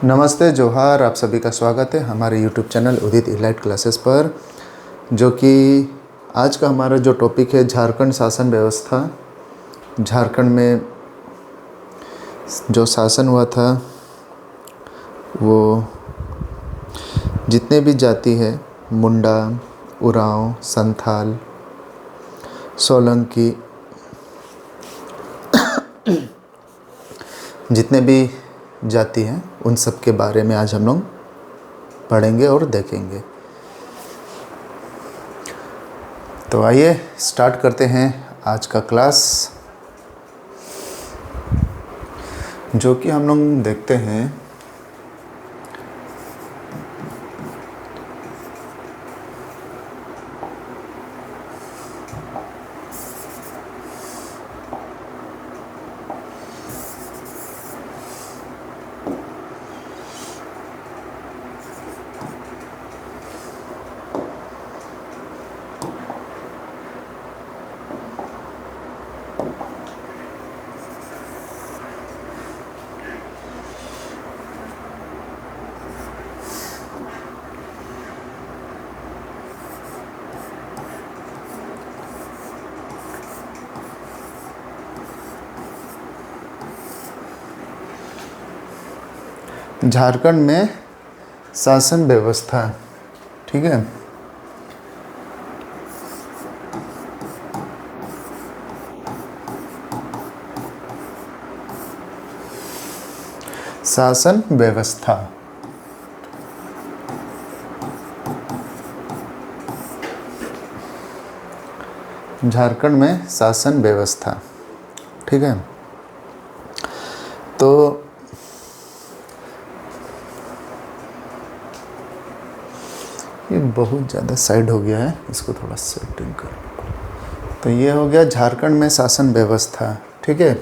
नमस्ते जोहार, आप सभी का स्वागत है हमारे यूट्यूब चैनल उदित इलाइट क्लासेस पर। जो कि आज का हमारा जो टॉपिक है झारखंड शासन व्यवस्था। झारखंड में जो शासन हुआ था वो जितने भी जाति है, मुंडा, उरांव, संथाल, सोलंकी, जितने भी जाति हैं उन सब के बारे में आज हम लोग पढ़ेंगे और देखेंगे। तो आइए स्टार्ट करते हैं आज का क्लास, जो कि हम लोग देखते हैं झारखंड में शासन व्यवस्था। ठीक है, शासन व्यवस्था। झारखंड में शासन व्यवस्था। ठीक है, तो ये बहुत ज़्यादा साइड हो गया है, इसको थोड़ा सेटिंग कर। तो ये हो गया झारखंड में शासन व्यवस्था। ठीक है,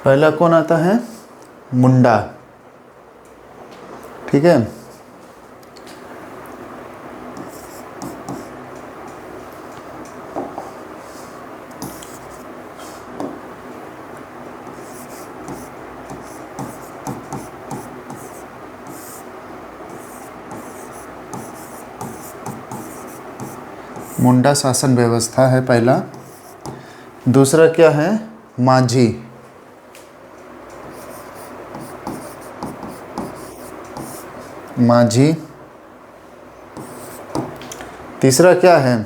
पहला कौन आता है? मुंडा। ठीक है, मुंडा शासन व्यवस्था है पहला। दूसरा क्या है? माझी। माझी। तीसरा क्या है?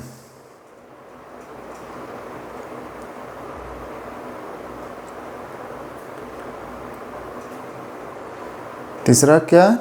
तीसरा क्या?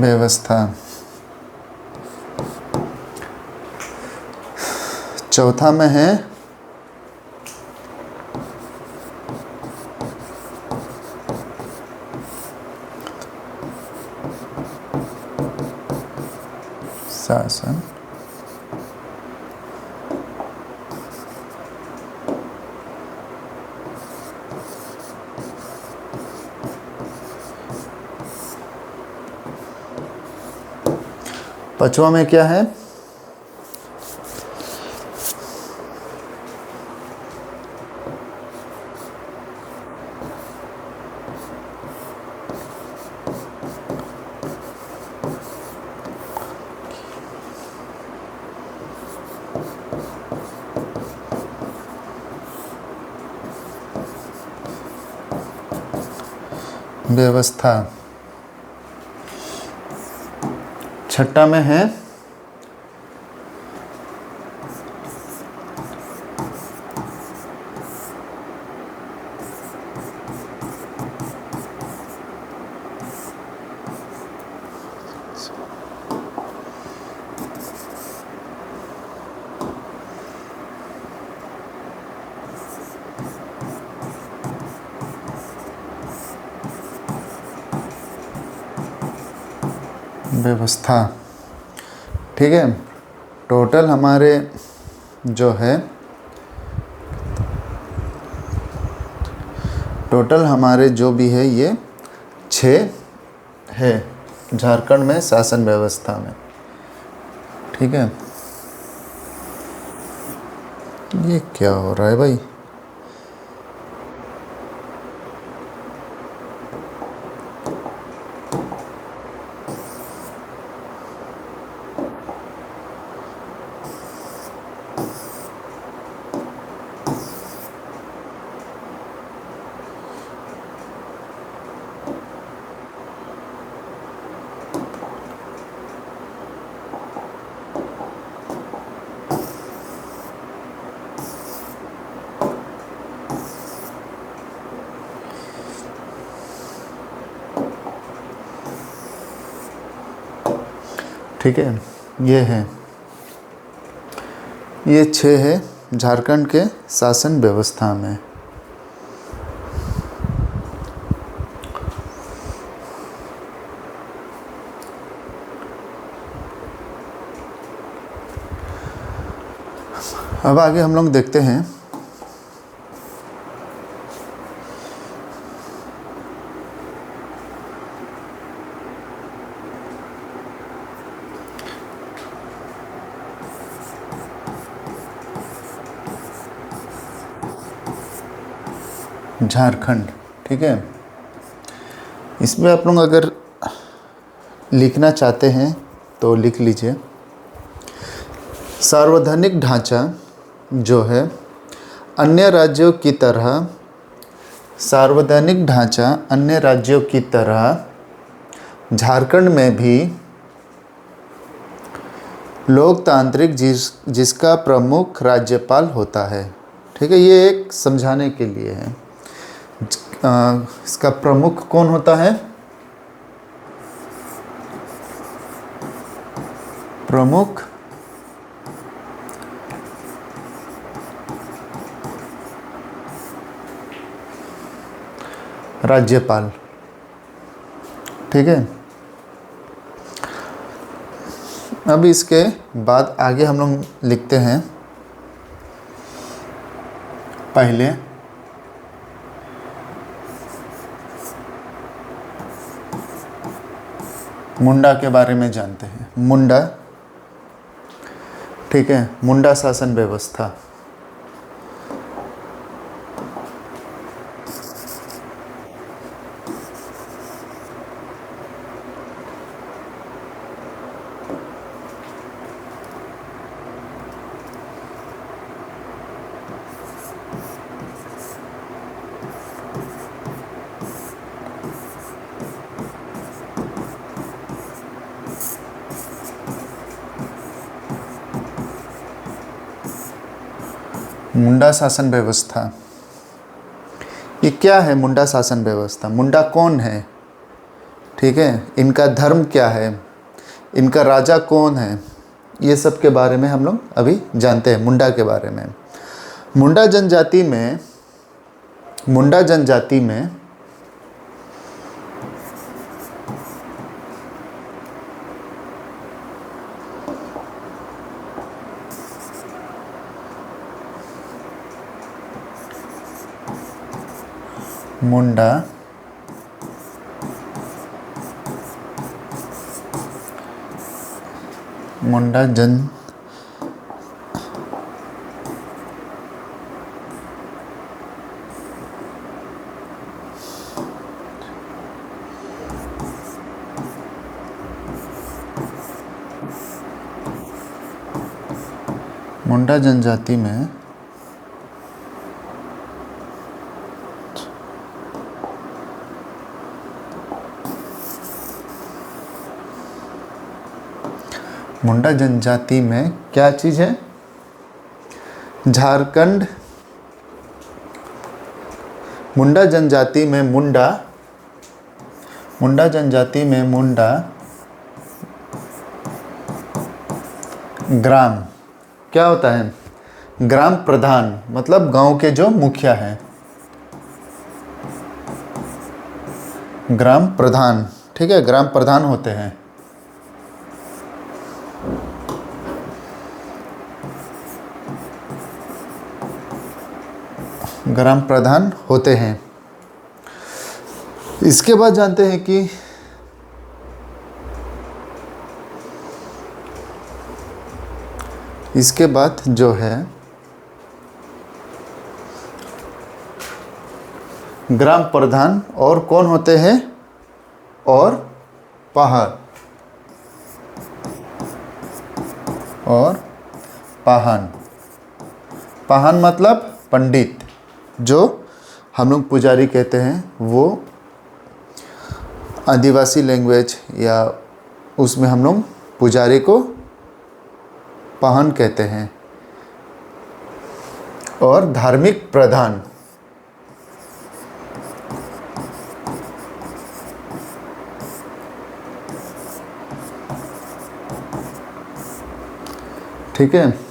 व्यवस्था। चौथा में है शासन पांचवा में क्या है? व्यवस्था। छठा में है व्यवस्था। ठीक है, टोटल हमारे जो है टोटल हमारे जो भी है ये 6 है झारखंड में शासन व्यवस्था में। ठीक है, ये क्या हो रहा है भाई? ठीक है, ये 6 है झारखंड के शासन व्यवस्था में। अब आगे हम लोग देखते हैं झारखंड। ठीक है, इसमें आप लोग अगर लिखना चाहते हैं तो लिख लीजिए। सार्वधानिक ढांचा जो है अन्य राज्यों की तरह, सार्वधानिक ढांचा अन्य राज्यों की तरह झारखंड में भी लोकतांत्रिक जिसका प्रमुख राज्यपाल होता है। ठीक है, ये एक समझाने के लिए है। इसका प्रमुख कौन होता है? प्रमुख राज्यपाल। ठीक है, अब इसके बाद आगे हम लोग लिखते हैं पहले मुंडा के बारे में जानते हैं। मुंडा, ठीक है, मुंडा शासन व्यवस्था। मुंडा शासन व्यवस्था, ये क्या है? मुंडा शासन व्यवस्था, मुंडा कौन है? ठीक है, इनका धर्म क्या है, इनका राजा कौन है, ये सब के बारे में हम लोग अभी जानते हैं। मुंडा के बारे में, मुंडा जनजाति में मुंडा जनजाति में मुंडा जनजाति में क्या चीज़ है? झारखंड मुंडा जनजाति में मुंडा ग्राम क्या होता है? ग्राम प्रधान, मतलब गांव के जो मुखिया हैं, ग्राम प्रधान। ठीक है, ग्राम प्रधान होते हैं। ग्राम प्रधान होते हैं। इसके बाद जानते हैं कि इसके बाद जो है ग्राम प्रधान और कौन होते हैं, और पहाड़ और पाहन। पाहन मतलब पंडित, जो हम लोग पुजारी कहते हैं, वो आदिवासी लैंग्वेज या उसमें हम लोग पुजारी को पाहन कहते हैं। और धार्मिक प्रधान, ठीक है।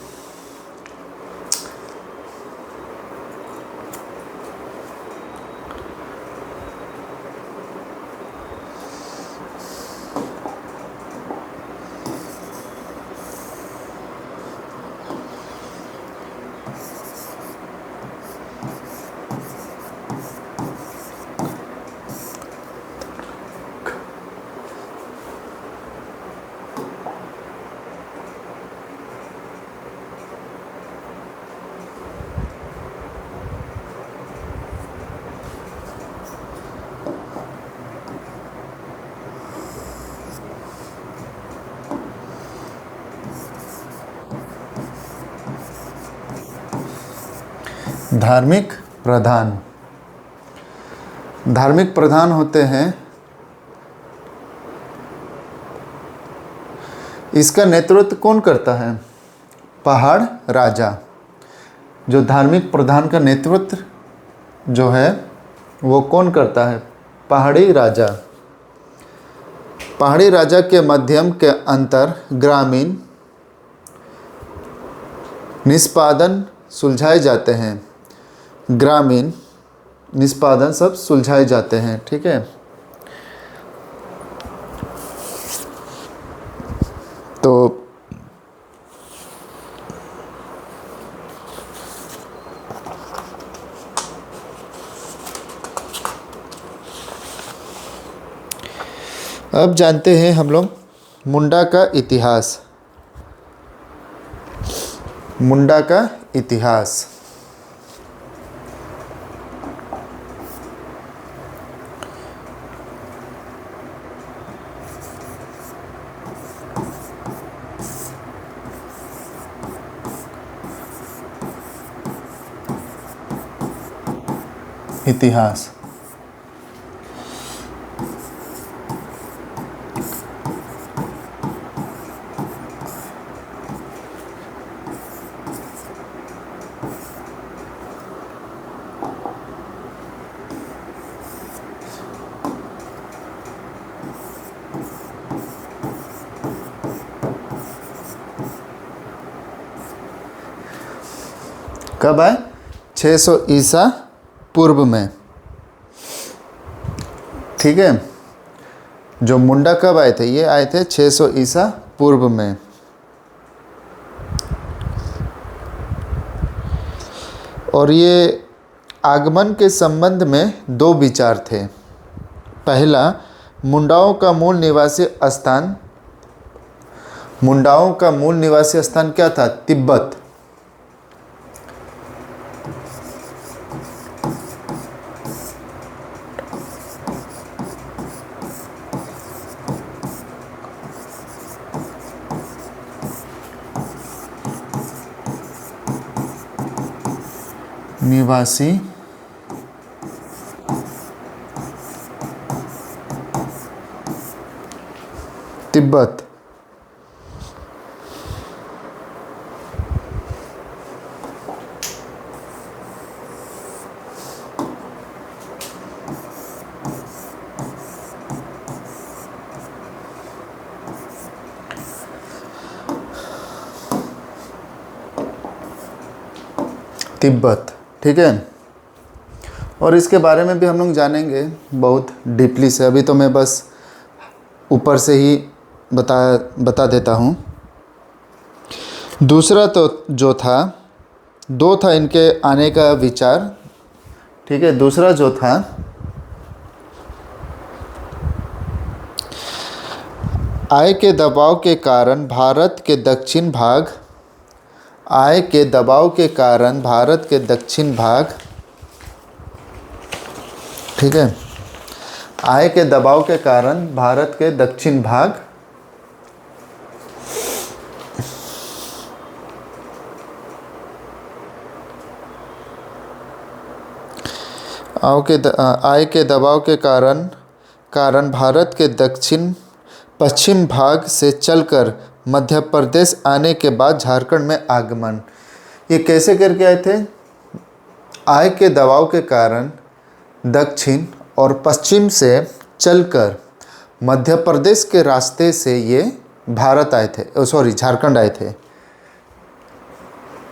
धार्मिक प्रधान, धार्मिक प्रधान होते हैं, इसका नेतृत्व कौन करता है, पहाड़ राजा। जो धार्मिक प्रधान का नेतृत्व जो है वो कौन करता है, पहाड़ी राजा। पहाड़ी राजा के माध्यम के अंतर ग्रामीण निष्पादन सुलझाए जाते हैं, ग्रामीण निष्पादन सब सुलझाए जाते हैं, ठीक है। तो अब जानते हैं हम लोग मुंडा का इतिहास। मुंडा का इतिहास, इतिहास। कब आए, 600 ईसा पूर्व में, ठीक है। जो मुंडा कब आए थे, ये आए थे 600 ईसा पूर्व में। और ये आगमन के संबंध में दो विचार थे। पहला, मुंडाओं का मूल निवासी स्थान, मुंडाओं का मूल निवासी स्थान क्या था, तिब्बत। निवासी तिब्बत। तिब्बत, ठीक है। और इसके बारे में भी हम लोग जानेंगे बहुत डीपली से। अभी तो मैं बस ऊपर से ही बता देता हूँ। दूसरा तो जो था, दो था इनके आने का विचार। ठीक है। दूसरा जो था आय के दबाव के कारण भारत के दक्षिण भाग, आय के दबाव के कारण भारत के दक्षिण भाग, ठीक है, आय के दबाव के कारण भारत के दक्षिण भाग आय के दबाव के कारण भारत के दक्षिण पश्चिम भाग से चलकर मध्य प्रदेश आने के बाद झारखंड में आगमन। ये कैसे करके आए थे? आय के दबाव के कारण दक्षिण और पश्चिम से चलकर मध्य प्रदेश के रास्ते से ये भारत आए थे, झारखंड आए थे।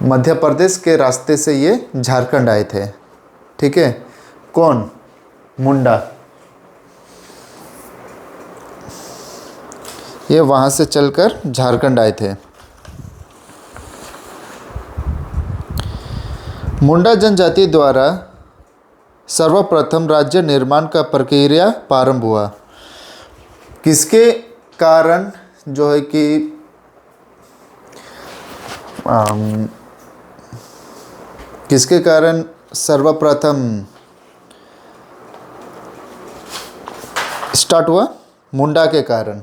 मध्य प्रदेश के रास्ते से ये झारखंड आए थे, ठीक है। कौन? मुंडा। ये वहाँ से चलकर झारखंड आए थे। मुंडा जनजाति द्वारा सर्वप्रथम राज्य निर्माण का प्रक्रिया प्रारंभ हुआ। किसके कारण जो है कि किसके कारण सर्वप्रथम स्टार्ट हुआ? मुंडा के कारण।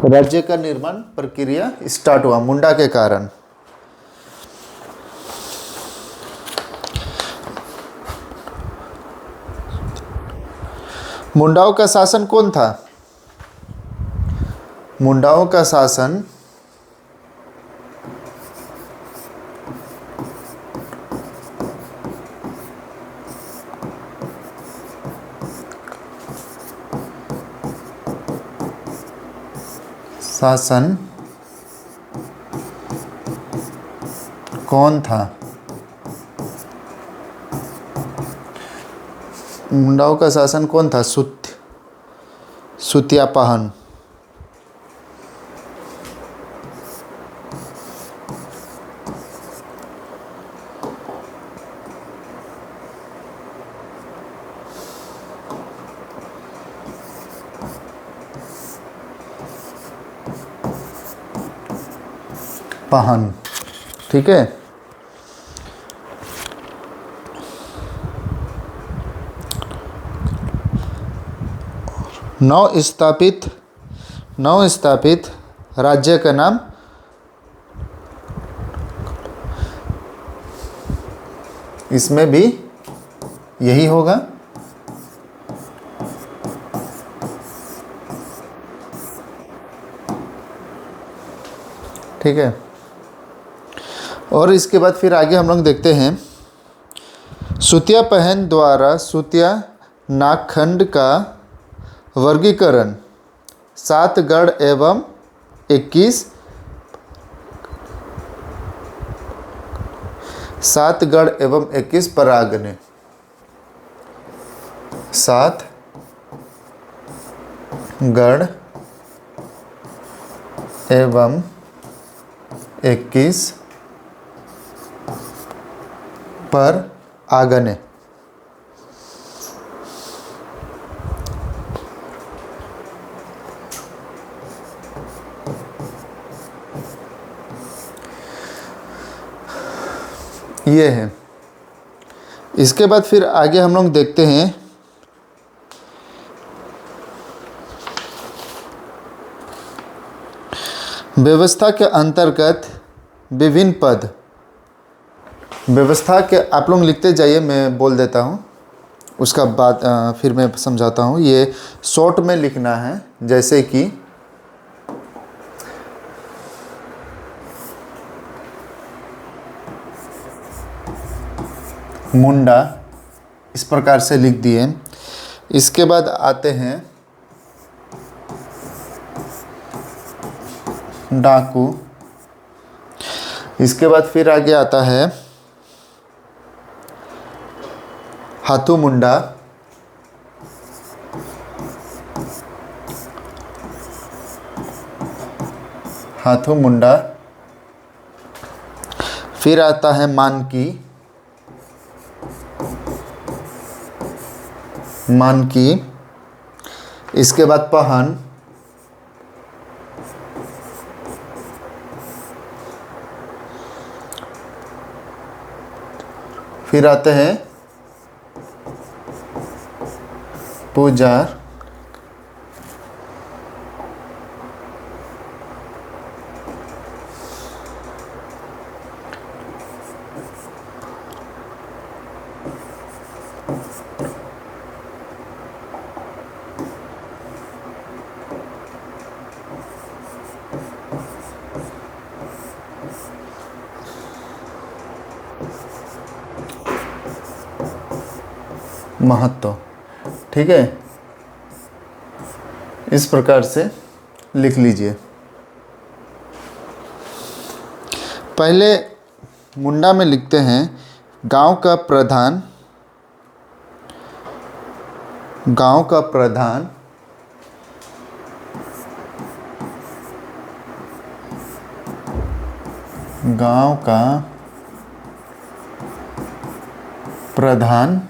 राज्य का निर्माण प्रक्रिया स्टार्ट हुआ मुंडा के कारण। मुंडाओं का शासन कौन था? मुंडाओं का शासन कौन था? मुंडाओं का शासन कौन था? सुत्यापहन। पहन, ठीक है। नव स्थापित राज्य का नाम इसमें भी यही होगा, ठीक है। और इसके बाद फिर आगे हम लोग देखते हैं सुत्यापहन द्वारा सुतिया नागखंड का वर्गीकरण 7 गढ़ एवं 21 पराग ने। 7 गढ़ एवं 21 पर आगने। ये है। इसके बाद फिर आगे हम लोग देखते हैं व्यवस्था के अंतर्गत विभिन्न पद। व्यवस्था के आप लोग लिखते जाइए, मैं बोल देता हूँ, उसका बाद फिर मैं समझाता हूँ। ये शॉर्ट में लिखना है, जैसे कि मुंडा, इस प्रकार से लिख दिए। इसके बाद आते हैं डाकू। इसके बाद फिर आगे आता है हाथू मुंडा। हाथू मुंडा। फिर आता है मानकी, मानकी। इसके बाद पहन, फिर आते हैं पुजार, महत्व। ठीक है, इस प्रकार से लिख लीजिए। पहले मुंडा में लिखते हैं गांव का प्रधान, गांव का प्रधान, गांव का प्रधान,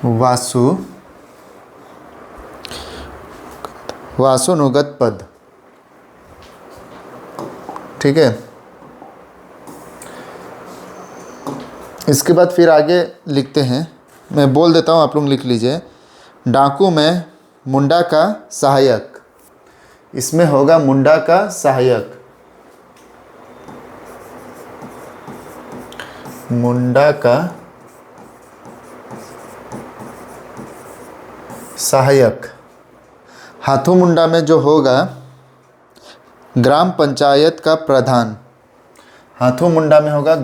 वासु, वासुनुगत पद। ठीक है, इसके बाद फिर आगे लिखते हैं, मैं बोल देता हूँ, आप लोग लिख लीजिए। डाकू में मुंडा का सहायक, इसमें होगा मुंडा का सहायक, मुंडा का सहायक। हाथू मुंडा में जो होगा ग्राम पंचायत का प्रधान, हाथू मुंडा में होगा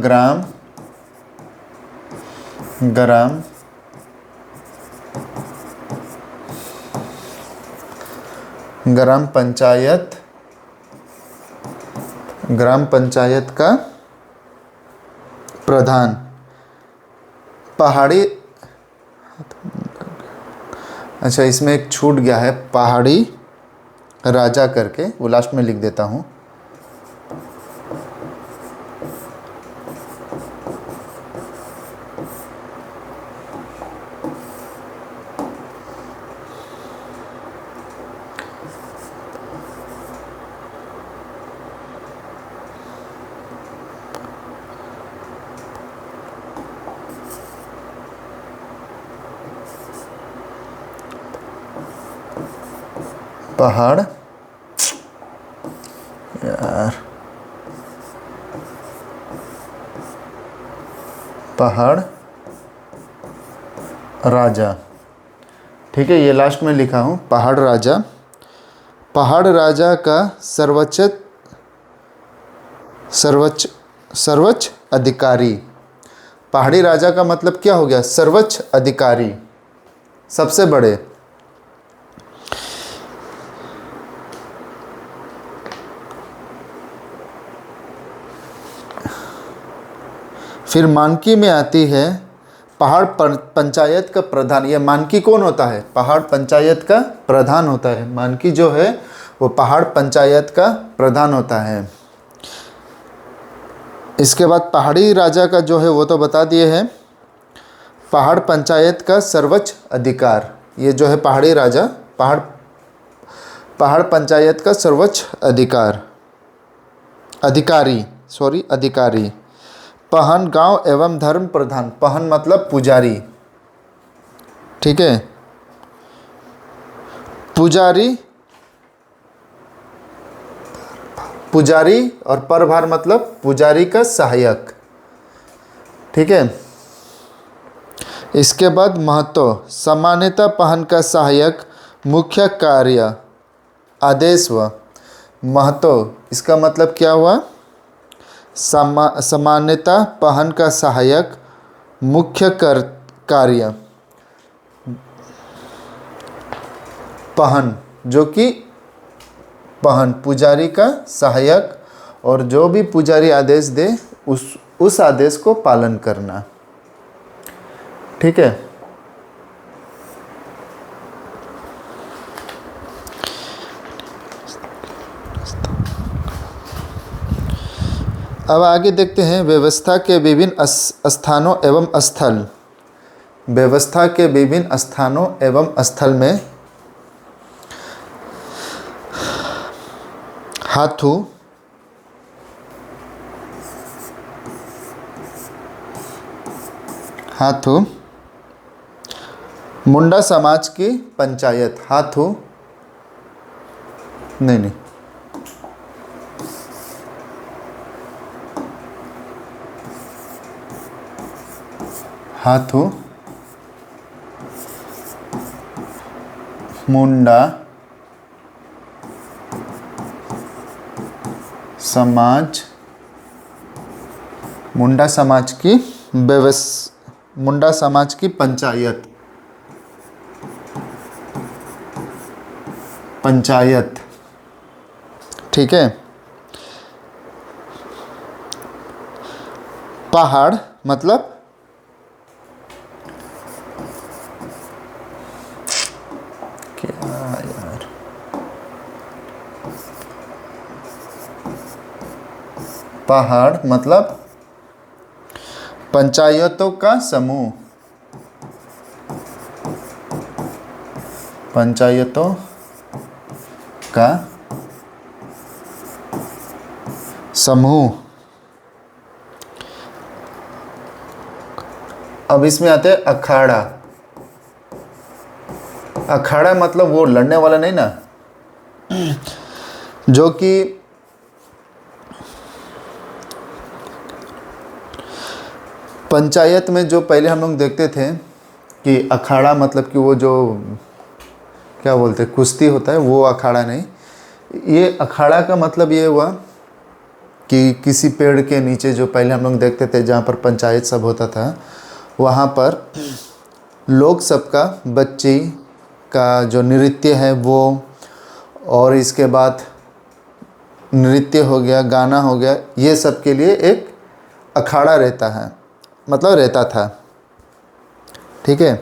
ग्राम पंचायत का प्रधान। पहाड़ी, अच्छा इसमें एक छूट गया है, पहाड़ी राजा करके, वो लास्ट में लिख देता हूँ। पहाड़, यार पहाड़ राजा। ठीक है, ये लास्ट में लिखा हूँ पहाड़ राजा। पहाड़ राजा का सर्वोच्च अधिकारी। पहाड़ी राजा का मतलब क्या हो गया? सर्वोच्च अधिकारी, सबसे बड़े। फिर मानकी में आती है पहाड़ पंचायत का प्रधान। यह मानकी कौन होता है? पहाड़ पंचायत का प्रधान होता है। मानकी जो है वो पहाड़ पंचायत का प्रधान होता है। इसके बाद पहाड़ी राजा का जो है वो तो बता दिए हैं। पहाड़ पंचायत का सर्वोच्च अधिकार, ये जो है पहाड़ी राजा, पहाड़ पंचायत का सर्वोच्च अधिकारी। पहन गांव एवं धर्म प्रधान। पहन मतलब पुजारी, ठीक है। पुजारी और परभार मतलब पुजारी का सहायक, ठीक है। इसके बाद महत्व, सामान्यतः पहन का सहायक, मुख्य कार्य, आदेश व महत्व। इसका मतलब क्या हुआ? सामान्यतः पहन का सहायक, मुख्य कार्य। पहन जो कि पहन पुजारी का सहायक, और जो भी पुजारी आदेश दे उस आदेश को पालन करना, ठीक है। अब आगे देखते हैं व्यवस्था के विभिन्न स्थानों एवं स्थल। व्यवस्था के विभिन्न स्थानों एवं स्थल में हाथू, मुंडा समाज की पंचायत, हाथू नहीं, हाथू मुंडा समाज, मुंडा समाज की मुंडा समाज की पंचायत, ठीक है। पहाड़ मतलब क्या यार, पहाड़ मतलब पंचायतों का समूह, पंचायतों का समूह। अब इसमें आते हैं अखाड़ा। अखाड़ा मतलब वो लड़ने वाला नहीं ना, जो कि पंचायत में जो पहले हम लोग देखते थे कि अखाड़ा मतलब कि वो जो क्या बोलते हैं कुश्ती होता है, वो अखाड़ा नहीं। ये अखाड़ा का मतलब ये हुआ कि किसी पेड़ के नीचे जो पहले हम लोग देखते थे जहाँ पर पंचायत सब होता था, वहाँ पर लोग सबका बच्ची का जो नृत्य है वो, और इसके बाद नृत्य हो गया, गाना हो गया, ये सब के लिए एक अखाड़ा रहता है, मतलब रहता था, ठीक है।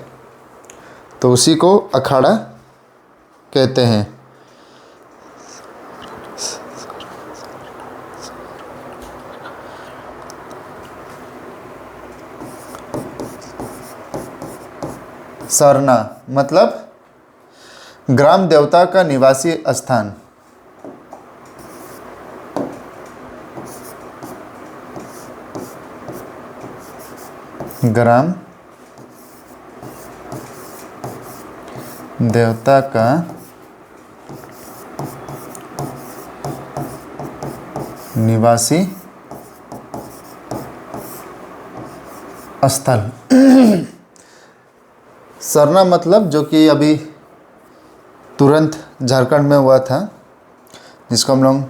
तो उसी को अखाड़ा कहते हैं। सरना मतलब ग्राम देवता का निवासी स्थान, ग्राम देवता का निवासी स्थल। सरना मतलब जो कि अभी तुरंत झारखंड में हुआ था, जिसको हम लोग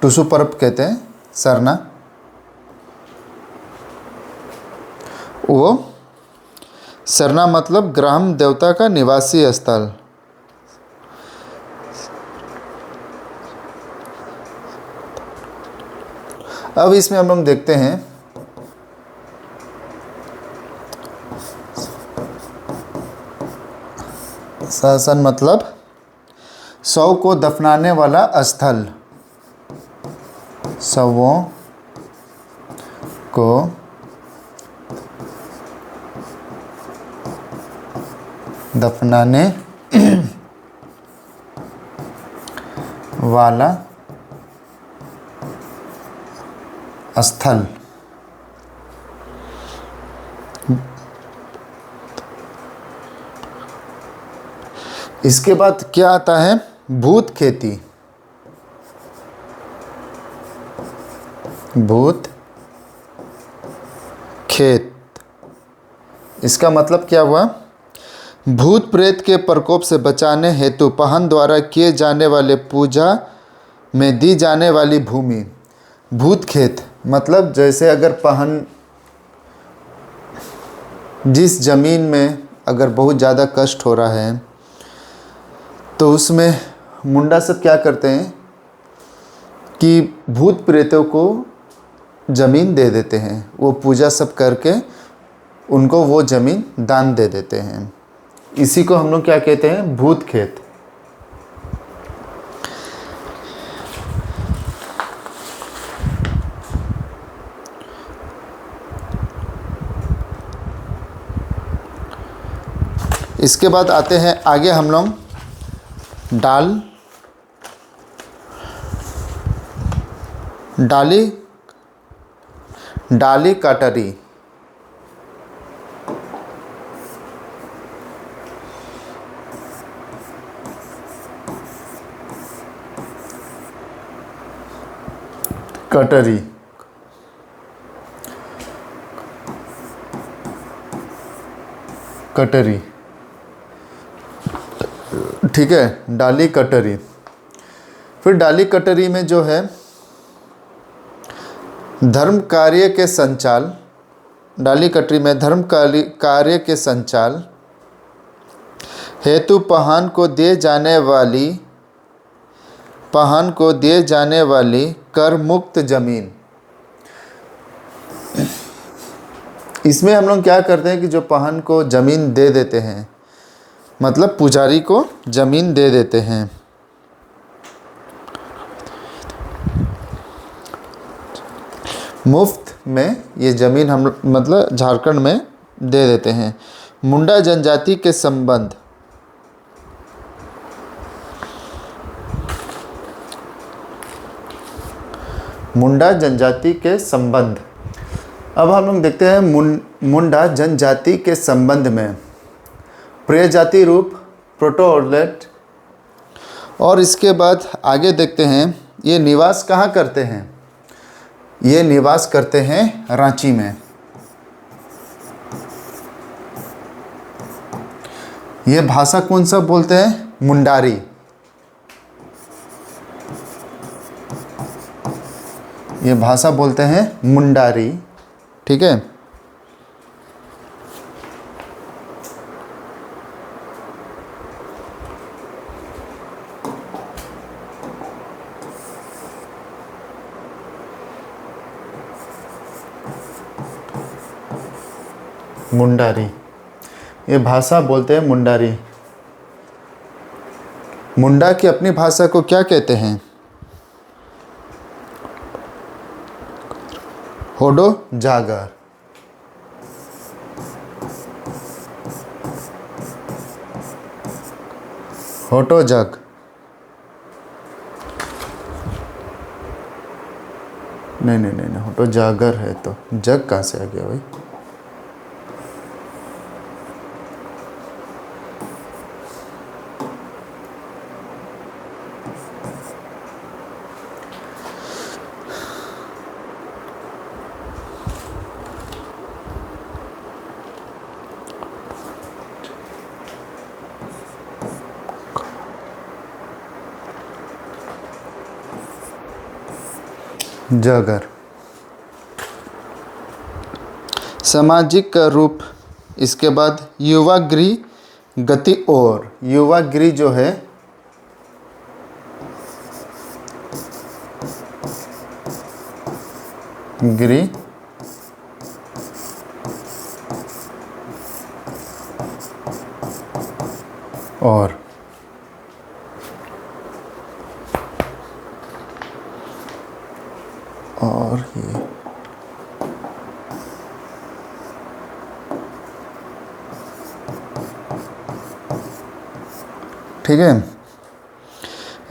टुसु पर्व कहते हैं, सरना, वो सरना मतलब ग्राम देवता का निवासी स्थल। अब इसमें हम लोग देखते हैं शासन मतलब शव को दफनाने वाला स्थल, शवों को दफनाने वाला स्थल। इसके बाद क्या आता है, भूत खेती, भूत खेत। इसका मतलब क्या हुआ, भूत प्रेत के प्रकोप से बचाने हेतु पहन द्वारा किए जाने वाले पूजा में दी जाने वाली भूमि। भूत खेत मतलब जैसे अगर पहन, जिस जमीन में अगर बहुत ज़्यादा कष्ट हो रहा है तो उसमें मुंडा सब क्या करते हैं कि भूत प्रेतों को ज़मीन दे देते हैं, वो पूजा सब करके उनको वो ज़मीन दान दे देते हैं। इसी को हम लोग क्या कहते हैं, भूत खेत। इसके बाद आते हैं आगे हम लोग डाली कटरी। कटरी, कटरी, ठीक है, डाली कटरी। फिर डाली कटरी में जो है धर्म कार्य के संचाल, डाली कटरी में धर्म कार्य के संचाल हेतु पहान को दिए जाने वाली कर मुक्त जमीन। इसमें हम लोग क्या करते हैं कि जो पहान को ज़मीन दे देते हैं, मतलब पुजारी को ज़मीन दे देते हैं। मुफ्त में ये ज़मीन हम मतलब झारखंड में दे देते हैं। मुंडा जनजाति के संबंध, मुंडा जनजाति के संबंध। अब हम लोग देखते हैं मुंडा जनजाति के संबंध में प्रजाति रूप प्रोटोलेट। और इसके बाद आगे देखते हैं ये निवास कहाँ करते हैं। ये निवास करते हैं रांची में। ये भाषा कौन सा बोलते हैं, मुंडारी। ये भाषा बोलते हैं मुंडारी, ठीक है। मुंडारी, ये भाषा बोलते हैं मुंडारी। मुंडा की अपनी भाषा को क्या कहते हैं, होडो जागर। होटो जग, नहीं, होटो जागर है तो जग कहाँ से आ गया भाई। जागर, सामाजिक का रूप। इसके बाद युवागृह गति और, युवागृह जो है गृह और ये ठीक है।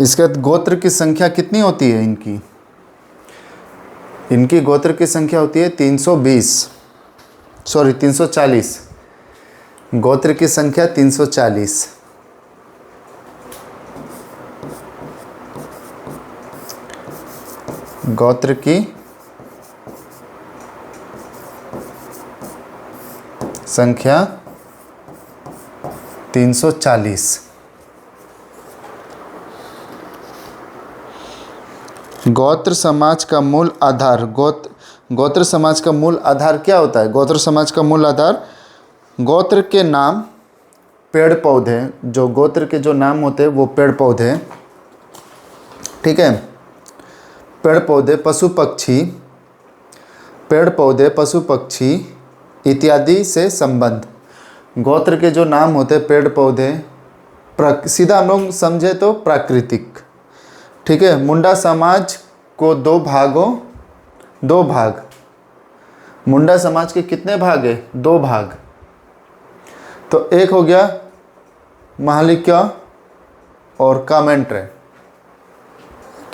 इसके बाद गोत्र की संख्या कितनी होती है इनकी गोत्र की संख्या होती है 340। गोत्र की संख्या 340। गोत्र की संख्या 340। गोत्र समाज का मूल आधार, गोत्र समाज का मूल आधार क्या होता है। गोत्र समाज का मूल आधार गोत्र के नाम, पेड़ पौधे, जो गोत्र के जो नाम होते हैं वो पेड़ पौधे, ठीक है, पेड़ पौधे, पशु पक्षी इत्यादि से संबंध। गोत्र के जो नाम होते हैं, पेड़ पौधे, सीधा हम लोग समझे तो प्राकृतिक, ठीक है। मुंडा समाज को दो भाग। मुंडा समाज के कितने भाग है, 2 भाग। तो एक हो गया महालिका और कामेंट्रे।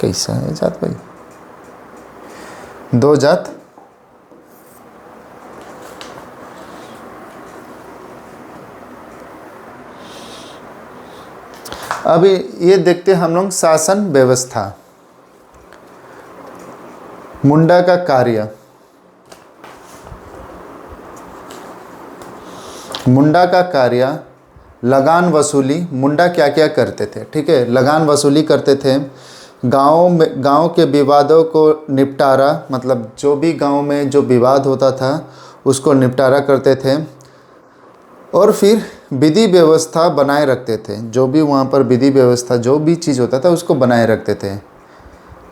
कैसा है जात भाई? दो जात। अभी ये देखते हैं हम लोग शासन व्यवस्था। मुंडा का कार्य, मुंडा का कार्य लगान वसूली। मुंडा क्या क्या करते थे? ठीक है, लगान वसूली करते थे, गांव के विवादों को निपटारा, मतलब जो भी गांव में जो विवाद होता था उसको निपटारा करते थे, और फिर विधि व्यवस्था बनाए रखते थे। जो भी वहाँ पर विधि व्यवस्था, जो भी चीज़ होता था उसको बनाए रखते थे।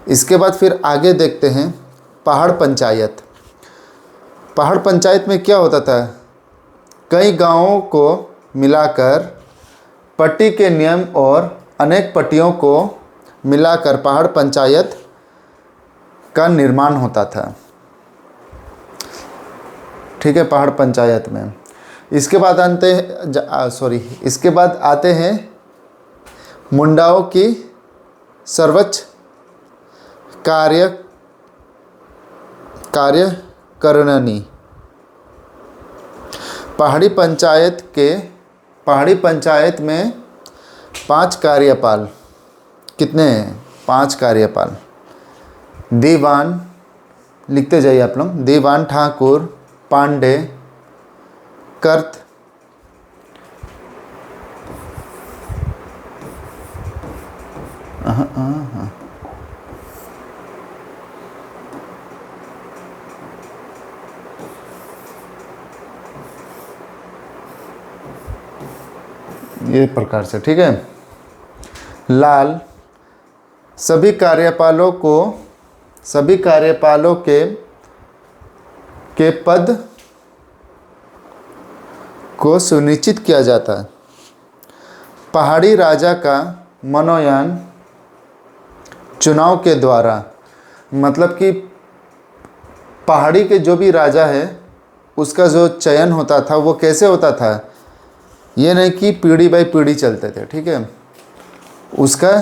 इसके बाद फिर आगे देखते हैं पहाड़ पंचायत। पहाड़ पंचायत में क्या होता था? कई गांवों को मिलाकर पट्टी के नियम और अनेक पट्टियों को मिलाकर पहाड़ पंचायत का निर्माण होता था। ठीक है, पहाड़ पंचायत में। इसके बाद इसके बाद आते हैं मुंडाओं की सर्वोच्च कार्यकारिणी। पहाड़ी पंचायत में 5 कार्यपाल। कितने हैं? 5 कार्यपाल। दीवान, लिखते जाइए आप लोग। दीवान, ठाकुर, पांडे, कर्त, ये प्रकार से। ठीक है, लाल। सभी कार्यपालों के पद को सुनिश्चित किया जाता है। पहाड़ी राजा का मनोनयन चुनाव के द्वारा, मतलब कि पहाड़ी के जो भी राजा है उसका जो चयन होता था वो कैसे होता था? ये नहीं कि पीढ़ी बाई पीढ़ी चलते थे। ठीक है, उसका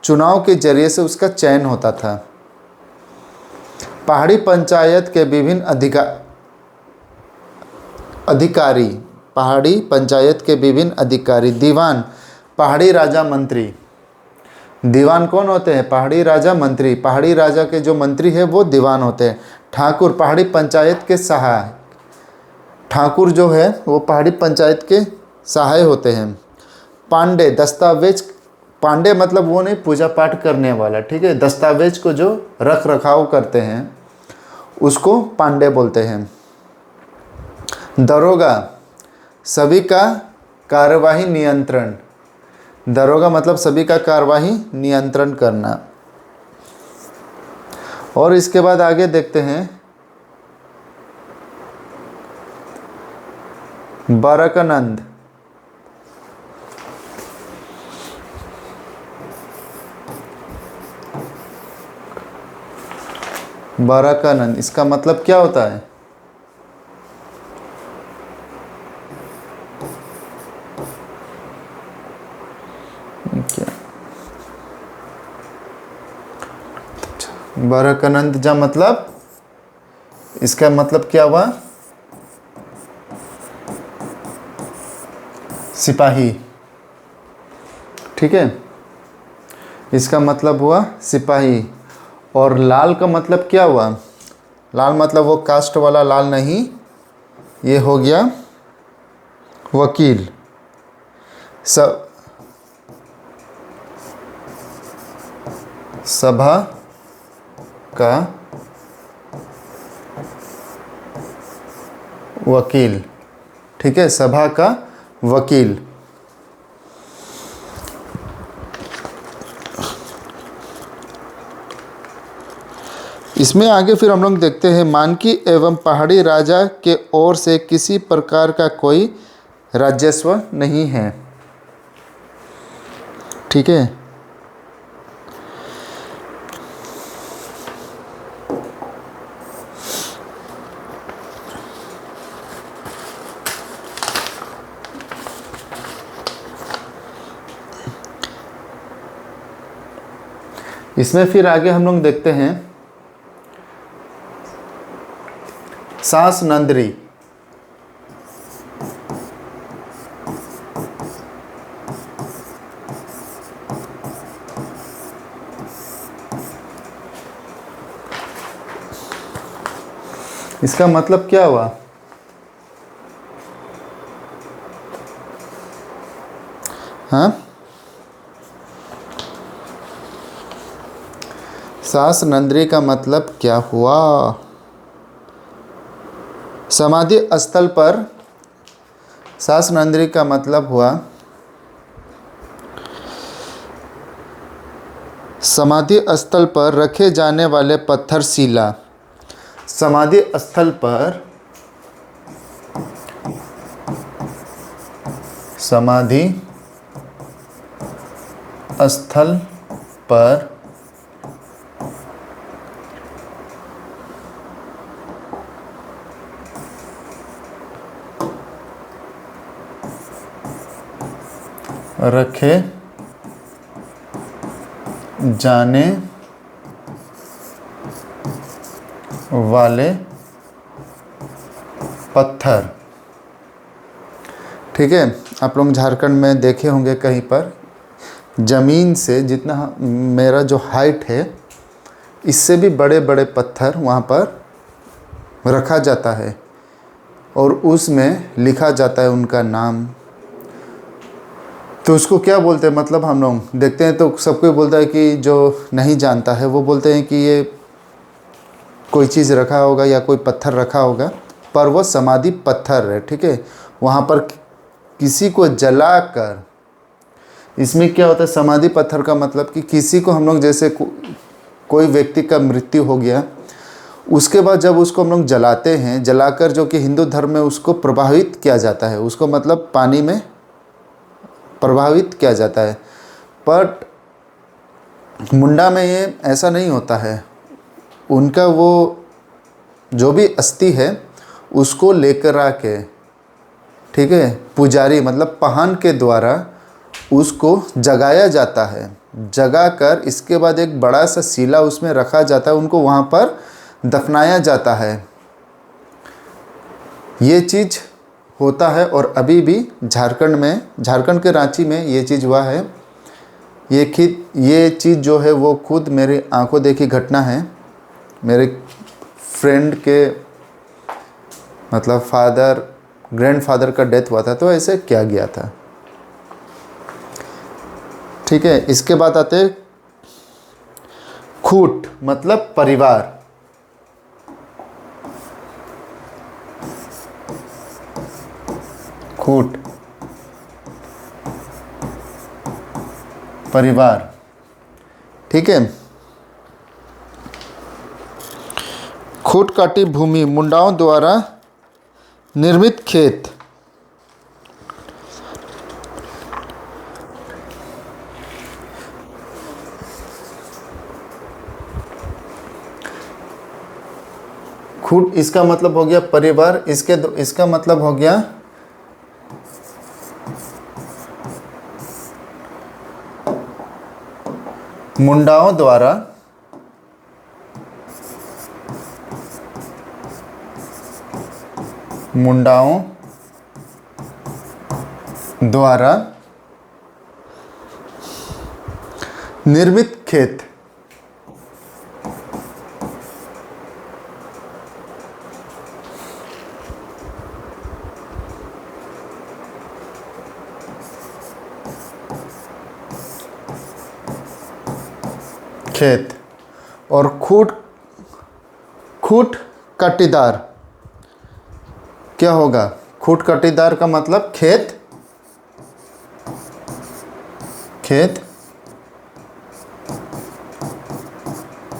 चुनाव के जरिए से उसका चयन होता था। पहाड़ी पंचायत के विभिन्न अधिकारी। दीवान, पहाड़ी राजा मंत्री। दीवान कौन होते हैं? पहाड़ी राजा मंत्री। पहाड़ी राजा के जो मंत्री है वो दीवान होते हैं। ठाकुर, पहाड़ी पंचायत के सहायक। ठाकुर जो है वो पहाड़ी पंचायत के सहाय होते हैं। पांडे, दस्तावेज। पांडे मतलब वो नहीं पूजा पाठ करने वाला। ठीक है, दस्तावेज को जो रख रखाव करते हैं उसको पांडे बोलते हैं। दरोगा, सभी का कार्यवाही नियंत्रण। दरोगा मतलब सभी का कार्यवाही नियंत्रण करना। और इसके बाद आगे देखते हैं बरकनंद। बरकनंद, इसका मतलब क्या होता है? बरकनंद जा मतलब, इसका मतलब क्या हुआ? सिपाही। ठीक है, इसका मतलब हुआ सिपाही। और लाल का मतलब क्या हुआ? लाल मतलब वो कास्ट वाला लाल नहीं, ये हो गया वकील। सभा का वकील। ठीक है, सभा का वकील। इसमें आगे फिर हम लोग देखते हैं मानकी एवं पहाड़ी राजा के ओर से किसी प्रकार का कोई राजस्व नहीं है। ठीक है, इसमें फिर आगे हम लोग देखते हैं सांस नंदरी। इसका मतलब क्या हुआ? हाँ, सांस नंदरी का मतलब क्या हुआ? समाधि स्थल पर सांस नंदरी का मतलब हुआ समाधि स्थल पर रखे जाने वाले पत्थर शिला। समाधि स्थल पर समाधि स्थल पर रखे जाने वाले पत्थर। ठीक है, आप लोग झारखंड में देखे होंगे कहीं पर ज़मीन से जितना मेरा जो हाइट है इससे भी बड़े बड़े पत्थर वहाँ पर रखा जाता है और उसमें लिखा जाता है उनका नाम। तो उसको क्या बोलते हैं? मतलब हम लोग देखते हैं तो सब कोई बोलता है कि जो नहीं जानता है वो बोलते हैं कि ये कोई चीज़ रखा होगा या कोई पत्थर रखा होगा, पर वो समाधि पत्थर है। ठीक है, वहाँ पर किसी को जलाकर, इसमें क्या होता है समाधि पत्थर का मतलब कि किसी को हम लोग जैसे कोई व्यक्ति का मृत्यु हो गया, उसके बाद जब उसको हम लोग जलाते हैं, जलाकर जो कि हिंदू धर्म में उसको प्रभावित किया जाता है, उसको मतलब पानी में प्रभावित किया जाता है। बट मुंडा में ये ऐसा नहीं होता है। उनका वो जो भी अस्थि है उसको लेकर आके, ठीक है, पुजारी मतलब पहान के द्वारा उसको जगाया जाता है। जगाकर इसके बाद एक बड़ा सा शिला उसमें रखा जाता है, उनको वहाँ पर दफनाया जाता है। ये चीज़ होता है और अभी भी झारखंड में, झारखंड के रांची में ये चीज़ हुआ है। ये चीज़ जो है वो खुद मेरी आंखों देखी घटना है। मेरे फ्रेंड के मतलब ग्रैंडफादर का डेथ हुआ था तो ऐसे किया गया था। ठीक है, इसके बाद आते हैं खूट मतलब परिवार। खूट परिवार, ठीक है। खूट काटी भूमि, मुंडाओं द्वारा निर्मित खेत। खूट इसका मतलब हो गया परिवार, इसका मतलब हो गया मुंडाओं द्वारा निर्मित खेत। खेत और खूट कटीदार क्या होगा? खूट कटीदार का मतलब खेत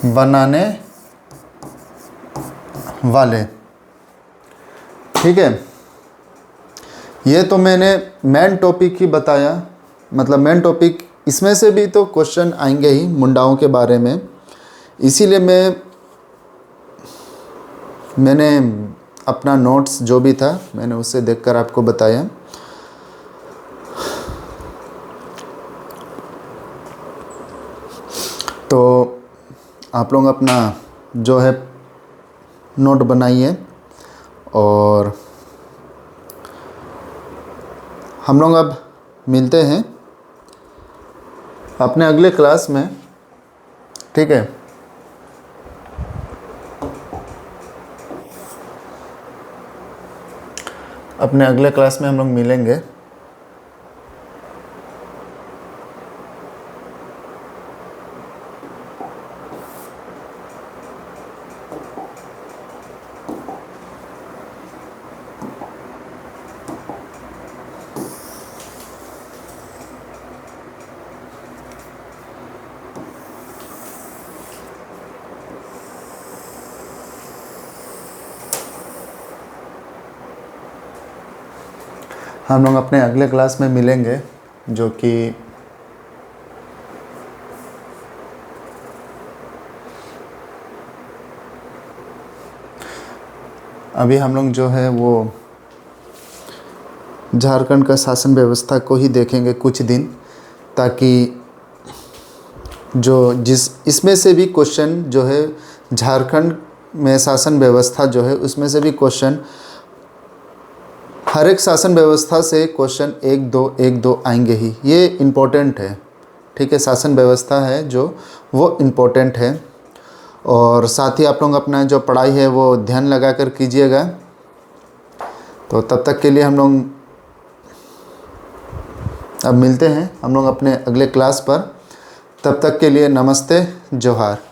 बनाने वाले। ठीक है, ये तो मैंने मेन टॉपिक ही बताया, मतलब मेन टॉपिक। इसमें से भी तो क्वेश्चन आएंगे ही मुंडाओं के बारे में, इसीलिए मैंने अपना नोट्स जो भी था मैंने उससे देखकर आपको बताया। तो आप लोग अपना जो है नोट बनाइए और हम लोग अब मिलते हैं अपने अगले क्लास में, ठीक है। अपने अगले क्लास में हम लोग मिलेंगे। हम लोग अपने अगले क्लास में मिलेंगे, जो कि अभी हम लोग जो है वो झारखंड का शासन व्यवस्था को ही देखेंगे कुछ दिन, ताकि इसमें से भी क्वेश्चन जो है झारखंड में शासन व्यवस्था जो है उसमें से भी क्वेश्चन, हर एक शासन व्यवस्था से क्वेश्चन 1-2 आएंगे ही, ये इम्पोर्टेंट है, ठीक है। शासन व्यवस्था है जो वो इम्पोर्टेंट है। और साथ ही आप लोग अपना जो पढ़ाई है वो ध्यान लगा कर कीजिएगा। तो तब तक के लिए हम लोग अब मिलते हैं हम लोग अपने अगले क्लास पर। तब तक के लिए नमस्ते, जोहार।